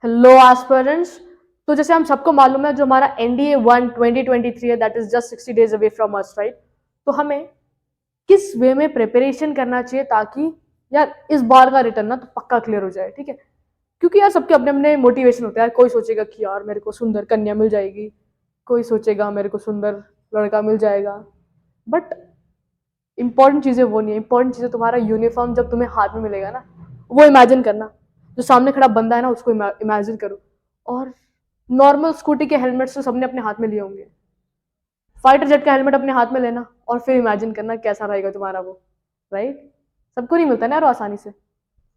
Hello aspirants. तो जैसे हम सबको मालूम है जो हमारा एनडीए 1 2023 है, that is just 60 days away from us, right? तो हमें किस वे में प्रिपरेशन करना चाहिए ताकि यार इस बार का रिटर्न ना तो पक्का क्लियर हो जाए, ठीक है? क्योंकि यार सबके अपने अपने मोटिवेशन होते हैं। यार कोई सोचेगा कि यार मेरे को सुंदर कन्या मिल जाएगी, कोई सोचेगा मेरे को सुंदर लड़का मिल जाएगा। बट इंपॉर्टेंट चीज़ें वो नहीं है। इंपॉर्टेंट चीज़ें तुम्हारा यूनिफॉर्म जब तुम्हें हाथ में मिलेगा ना, वो इमेजिन करना। जो सामने खड़ा बंदा है ना, उसको इमेजिन करो। और नॉर्मल स्कूटी के हेलमेट्स तो सबने अपने हाथ में लिए होंगे। फाइटर जेट का हेलमेट अपने हाथ में लेना और फिर इमेजिन करना कैसा रहेगा तुम्हारा वो, राइट? सबको नहीं मिलता ना यार आसानी से।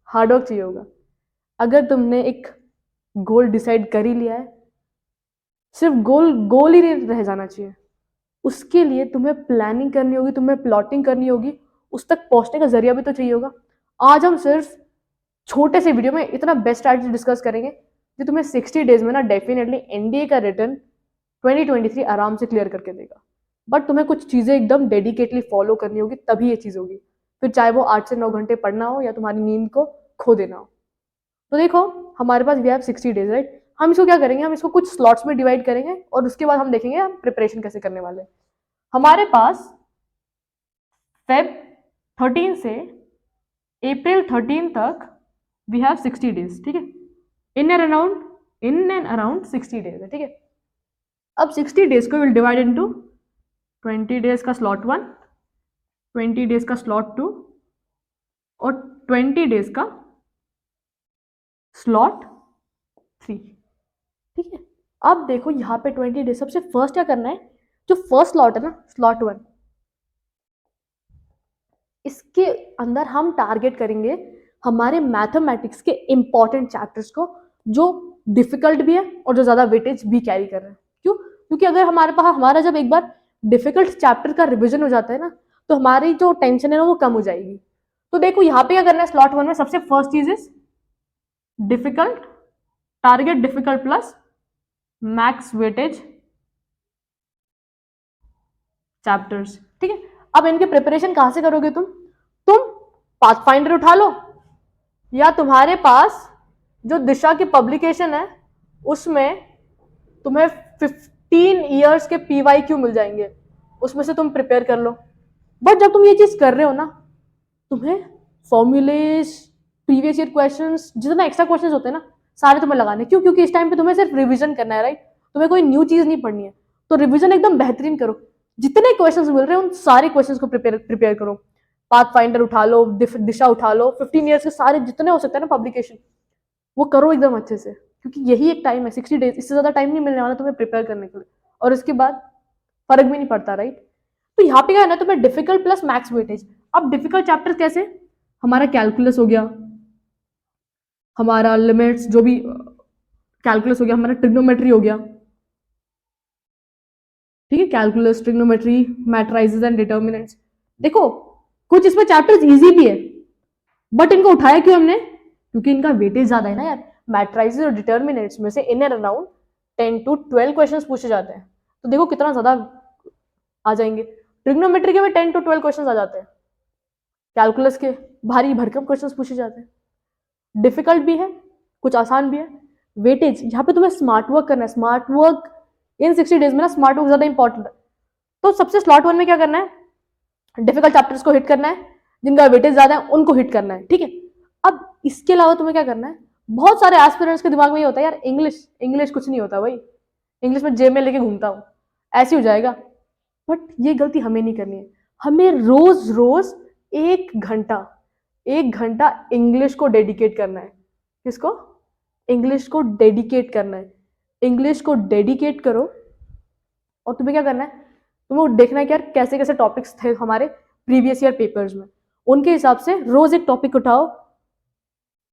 हार्डवर्क चाहिए होगा। अगर तुमने एक गोल डिसाइड कर ही लिया है, सिर्फ गोल गोल ही नहीं रह जाना चाहिए। उसके लिए तुम्हें प्लानिंग करनी होगी, तुम्हें प्लॉटिंग करनी होगी। उस तक पहुंचने का जरिया भी तो चाहिए होगा। आज हम सिर्फ छोटे से वीडियो में इतना बेस्ट स्ट्रैटेजी डिस्कस करेंगे जो तुम्हें 60 डेज में ना डेफिनेटली एनडीए का रिटर्न 2023 आराम से क्लियर करके देगा। बट तुम्हें कुछ चीज़ें एकदम डेडिकेटली फॉलो करनी होगी, तभी ये चीज़ होगी। फिर चाहे वो 8 से 9 घंटे पढ़ना हो या तुम्हारी नींद को खो देना हो। तो देखो, हमारे पास वी हैव 60 डेज, राइट? हम इसको क्या करेंगे, हम इसको कुछ स्लॉट्स में डिवाइड करेंगे और उसके बाद हम देखेंगे हम प्रिपरेशन कैसे करने वाले हैं। हमारे पास फेब 13 से अप्रैल 13 तक वी हैव 60 डेज, ठीक है? इन एंड अराउंड 60 डेज है, ठीक है? अब 60 डेज को विल डिवाइड इनटू 20 डेज का स्लॉट 1, 20 डेज का स्लॉट 2 और 20 डेज का स्लॉट 3, ठीक है? अब देखो यहाँ पे 20 डेज, सबसे फर्स्ट क्या करना है, जो फर्स्ट स्लॉट है ना, स्लॉट 1, इसके अंदर हम टारगेट करेंगे हमारे मैथमेटिक्स के इंपॉर्टेंट चैप्टर्स को, जो डिफिकल्ट भी है और जो ज्यादा वेटेज भी कैरी कर रहे हैं। क्यों? क्योंकि अगर हमारे पास हमारा जब एक बार डिफिकल्ट चैप्टर का रिवीजन हो जाता है ना, तो हमारी जो टेंशन है ना वो कम हो जाएगी। तो देखो यहाँ पे क्या करना है, स्लॉट 1 में सबसे फर्स्ट चीज is difficult, target difficult plus max weightage chapters, ठीक है? अब इनके प्रिपरेशन कहां से करोगे तुम पाथफाइंडर उठा लो, या तुम्हारे पास जो दिशा की पब्लिकेशन है उसमें तुम्हें 15 ईयर्स के PYQ मिल जाएंगे, उसमें से तुम प्रिपेयर कर लो। बट जब तुम ये चीज कर रहे हो ना, तुम्हें फॉर्मूलेस, प्रीवियस ईयर क्वेश्चंस, जितना एक्स्ट्रा क्वेश्चंस होते हैं ना, सारे तुम्हें लगाने। क्यों? क्योंकि इस टाइम पे तुम्हें सिर्फ रिवीजन करना है, राइट? तुम्हें कोई न्यू चीज नहीं पढ़नी है। तो रिवीजन एकदम बेहतरीन करो। जितने क्वेश्चंस मिल रहे हैं उन सारे क्वेश्चंस को प्रिपेयर करो। पाथ फाइंडर उठा लो, दिशा उठा लो, 15 ईयर्स के सारे जितने हो सकते हैं ना पब्लिकेशन, वो करो एकदम अच्छे से। क्योंकि यही एक टाइम है, 60 डेज, इससे ज्यादा टाइम नहीं मिलने वाला तुम्हें प्रिपेयर करने के लिए। और इसके बाद फर्क भी नहीं पड़ता, राइट? तो यहाँ पे क्या है ना, तुम्हें डिफिकल्ट प्लस मैक्स वेटेज। अब डिफिकल्ट चैप्टर कैसे, हमारा कैलकुलस हो गया, हमारा लिमिट्स जो भी कैलकुलस हो गया, हमारा ट्रिग्नोमेट्री हो गया, ठीक है? Calculus, trigonometry, matrices and determinants. देखो, कुछ इसमें चैप्टर्स इजी भी है, बट इनको उठाया क्यों हमने? क्योंकि इनका वेटेज ज्यादा है ना यार। मैट्राइजेस और डिटर्मिनेंट्स में से in and around 10 to 12 questions पूछे जाते हैं। तो देखो कितना ज्यादा आ जाएंगे। ट्रिग्नोमेट्री के में 10 to 12 क्वेश्चंस आ जाते हैं। कैलकुलस के भारी भरकम क्वेश्चंस पूछे जाते हैं। डिफिकल्ट भी है, कुछ आसान भी है। वेटेज, यहाँ पे तुम्हें स्मार्ट वर्क करना है। स्मार्ट वर्क इन 60 डेज में ना, स्मार्ट वर्क ज्यादा इंपॉर्टेंट है। तो सबसे स्लॉट 1 में क्या करना है, डिफिकल्ट चैप्टर्स को हिट करना है, जिनका वेटेज ज्यादा है उनको हिट करना है, ठीक है? अब इसके अलावा तुम्हें क्या करना है, बहुत सारे एस्पिरेंट्स के दिमाग में ये होता है यार, इंग्लिश इंग्लिश कुछ नहीं होता भाई, इंग्लिश में जेब में लेके घूमता हूँ, ऐसे हो जाएगा। बट ये गलती हमें नहीं करनी है। हमें रोज रोज 1 घंटा, 1 घंटा इंग्लिश को डेडिकेट करना है। किसको? इंग्लिश को डेडिकेट करना है। इंग्लिश को डेडिकेट करो। और तुम्हें क्या करना है, तुम्हें देखना है कि यार कैसे कैसे टॉपिक्स थे हमारे प्रीवियस ईयर पेपर्स में, उनके हिसाब से रोज एक टॉपिक उठाओ,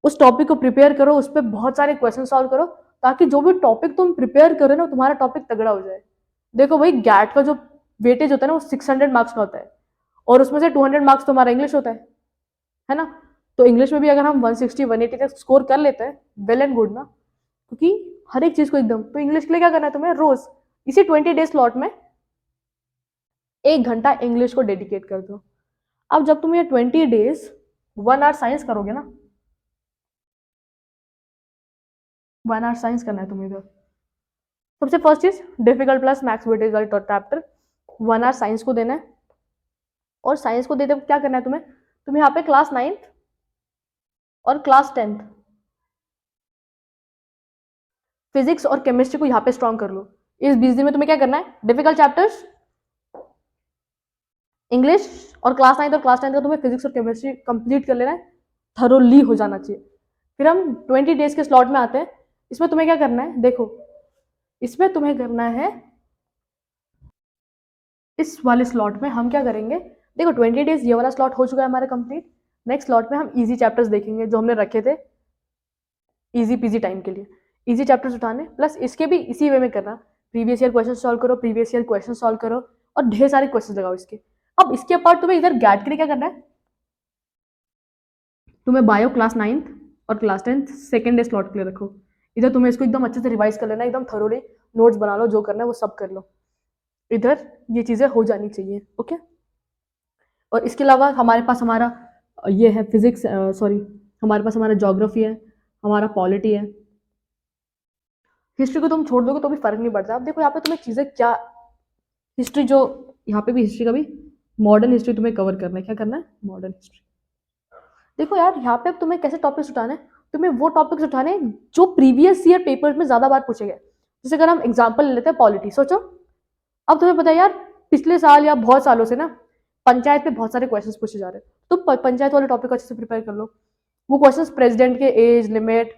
उस टॉपिक को प्रिपेयर करो, उस पर बहुत सारे क्वेश्चन सॉल्व करो, ताकि जो भी टॉपिक तुम प्रिपेयर करो ना, तुम्हारा टॉपिक तगड़ा हो जाए। देखो भाई, गैट का जो वेटेज होता है ना वो 600 मार्क्स का होता है, और उसमें से 200 मार्क्स तो हमारा इंग्लिश होता है ना? तो इंग्लिश में भी अगर हम 160 180 तक स्कोर कर लेते हैं, वेल एंड गुड ना। क्योंकि हर एक चीज को एकदम, तो इंग्लिश के लिए क्या करना है तुम्हें, रोज इसी 20 डेज स्लॉट में 1 घंटा इंग्लिश को डेडिकेट कर दो। अब जब तुम ये 20 डेज 1 आवर साइंस करोगे ना, 1 आवर साइंस करना है तुम्हें इधर। सबसे फर्स्ट चीज डिफिकल्ट प्लस मैथ्स वेटेज वाली चैप्टर 1 आवर साइंस को देना है। और साइंस को देते क्या करना है तुम्हें यहाँ पे क्लास 9th और क्लास 10th फिजिक्स और केमिस्ट्री को यहाँ पे स्ट्रॉन्ग कर लो। इस 20 दिन में तुम्हें क्या करना है, डिफिकल्ट चैप्टर्स इंग्लिश और क्लास 9th और क्लास 10th का तुम्हें फिजिक्स और केमिस्ट्री कंप्लीट कर लेना है, थरोली हो जाना चाहिए। फिर हम 20 डेज के स्लॉट में आते हैं। इसमें तुम्हें क्या करना है, देखो इसमें तुम्हें करना है, इस वाले स्लॉट में हम क्या करेंगे, देखो 20 डेज ये वाला स्लॉट हो चुका है हमारा कंप्लीट। नेक्स्ट स्लॉट में हम इजी चैप्टर्स देखेंगे जो हमने रखे थे इजी पीजी टाइम के लिए। इजी चैप्टर्स उठाने प्लस इसके भी इसी वे में करना, प्रीवियस ईयर क्वेश्चन सॉल्व करो, प्रीवियस ईयर क्वेश्चन सॉल्व करो और ढेर सारे क्वेश्चन लगाओ इसके। अब इसके पार्ट तुम्हें इधर गैट के लिए क्या करना है, तुम्हें बायो क्लास 9th और class 10th second day slot के लिए रखो। इधर तुम्हें इसको एकदम अच्छे से रिवाइज कर लेना है, एकदम थरोली नोट्स बना लो, जो करना है वो सब कर लो। इधर ये चीजें हो जानी चाहिए, ओके। और इसके अलावा हमारे पास हमारा ये है फिजिक्स, सॉरी हमारे पास हमारा ज्योग्राफी है, हमारा पॉलिटी है। हिस्ट्री को तुम छोड़ दोगे तो भी फर्क नहीं पड़ता। अब देखो यहाँ पे तुम्हें चीजें क्या, हिस्ट्री जो यहाँ पे भी हिस्ट्री का भी मॉडर्न हिस्ट्री तुम्हें कवर करना है। क्या करना है, मॉडर्न हिस्ट्री। देखो यार यहाँ पे तुम्हें कैसे टॉपिक्स उठाने हैं, तुम्हें वो टॉपिक्स उठाने हैं जो प्रीवियस ईयर पेपर्स में ज्यादा बार पूछे गए। जैसे अगर हम एग्जाम्पल ले लेते हैं पॉलिटी, सोचो अब तुम्हें पता है यार पिछले साल या बहुत सालों से ना पंचायत में बहुत सारे क्वेश्चंस पूछे जा रहे हैं, तो पंचायत वाले टॉपिक अच्छे से प्रिपेयर कर लो। वो क्वेश्चंस प्रेसिडेंट के एज लिमिट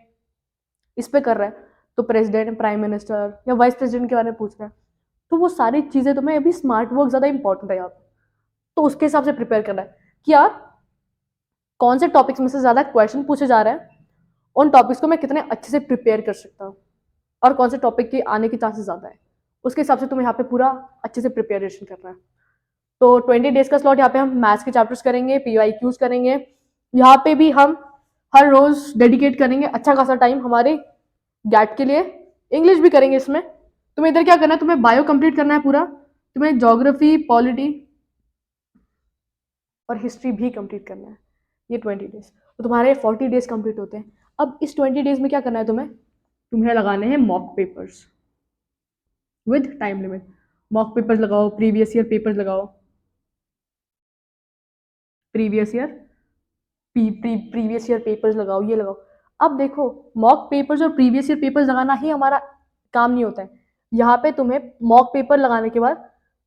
इस पे कर रहा है, तो प्रेसिडेंट प्राइम मिनिस्टर या वाइस प्रेसिडेंट के बारे में पूछ रहा है, तो वो सारी चीजें तुम्हें अभी स्मार्ट वर्क ज्यादा इंपॉर्टेंट है यहाँ पे, तो उसके हिसाब से प्रिपेयर करना है कि यार कौन से टॉपिक्स में से ज्यादा क्वेश्चन पूछे जा रहे हैं, उन टॉपिक्स को मैं कितने अच्छे से प्रिपेयर कर सकता हूँ और कौन से टॉपिक के आने के चांसेस ज्यादा है, उसके हिसाब से तुम्हें यहाँ पे पूरा अच्छे से प्रिपरेशन करना है। तो 20 डेज का स्लॉट यहाँ पे हम मैथ्स के चैप्टर्स करेंगे, PYQs करेंगे, यहाँ पे भी हम हर रोज डेडिकेट करेंगे अच्छा खासा टाइम हमारे गैट के लिए। इंग्लिश भी करेंगे इसमें। तुम्हें इधर क्या करना है, तुम्हें बायो कंप्लीट करना है पूरा, तुम्हें ज्योग्राफी पॉलिटी और हिस्ट्री भी कंप्लीट करना है, ये 20 डेज। तो तुम्हारे 40 डेज कंप्लीट होते हैं। अब इस 20 डेज में क्या करना है, तुम्हें लगाने हैं mock papers with time limit. Mock papers लगाओ, प्रीवियस ईयर पेपर्स लगाओ, प्रीवियस ईयर पेपर्स लगाओ, ये लगाओ। अब देखो मॉक पेपर्स और प्रीवियस ईयर पेपर्स लगाना ही हमारा काम नहीं होता है। यहाँ पे तुम्हें मॉक पेपर लगाने के बाद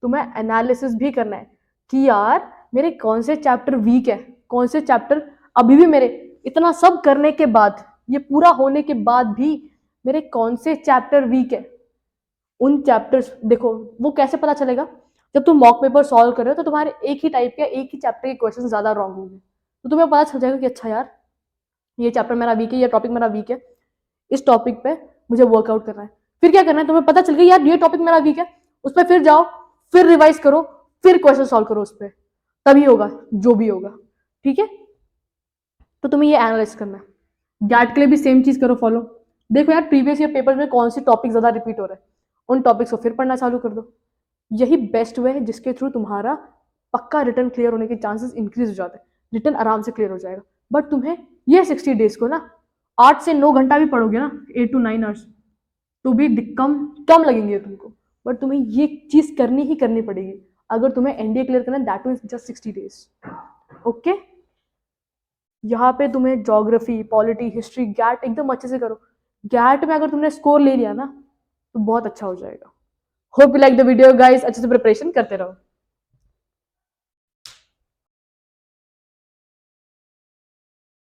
तुम्हें एनालिसिस भी करना है कि यार मेरे कौन से चैप्टर वीक है, कौन से चैप्टर अभी भी मेरे, इतना सब करने के बाद, ये पूरा होने के बाद भी मेरे कौन से चैप्टर वीक है। उन चैप्टर्स देखो, वो कैसे पता चलेगा, जब तुम मॉक पेपर सॉल्व कर रहे हो तो तुम्हारे एक ही टाइप के एक ही चैप्टर के क्वेश्चन ज्यादा रॉन्ग होंगे, तो तुम्हें पता चल जाएगा कि अच्छा यार ये चैप्टर मेरा वीक है, ये टॉपिक मेरा वीक है, इस टॉपिक पे मुझे वर्कआउट करना है। फिर क्या करना है, तुम्हें पता चल गया यार ये टॉपिक मेरा वीक है, उस पर फिर जाओ, फिर रिवाइज करो, फिर क्वेश्चन सॉल्व करो उस पर, तभी होगा जो भी होगा, ठीक है। तो तुम्हें ये एनालाइज करना है। गैट के लिए भी सेम चीज करो फॉलो। देखो यार प्रीवियस ईयर पेपर में कौन सी टॉपिक ज्यादा रिपीट हो रहा है, उन टॉपिक्स को फिर पढ़ना चालू कर दो। यही बेस्ट वे है जिसके थ्रू तुम्हारा पक्का रिटर्न क्लियर होने के चांसेस इंक्रीज हो जाते हैं, रिटर्न आराम से क्लियर हो जाएगा। बट तुम्हें ये 60 डेज को ना 8 से 9 घंटा भी पढ़ोगे ना, 8 to 9 आवर्स, तो भी कम कम लगेंगे तुमको, बट तुम्हें ये चीज करनी ही करनी पड़ेगी अगर तुम्हें NDA क्लियर करना है, that means just 60 days, okay. यहाँ पे तुम्हें ज्योग्राफी पॉलिटी हिस्ट्री गैट एकदम अच्छे से करो। गैट में अगर तुमने स्कोर ले लिया ना तो बहुत अच्छा हो जाएगा। Hope you like the video guys, अच्छे से प्रिपरेशन करते रहो।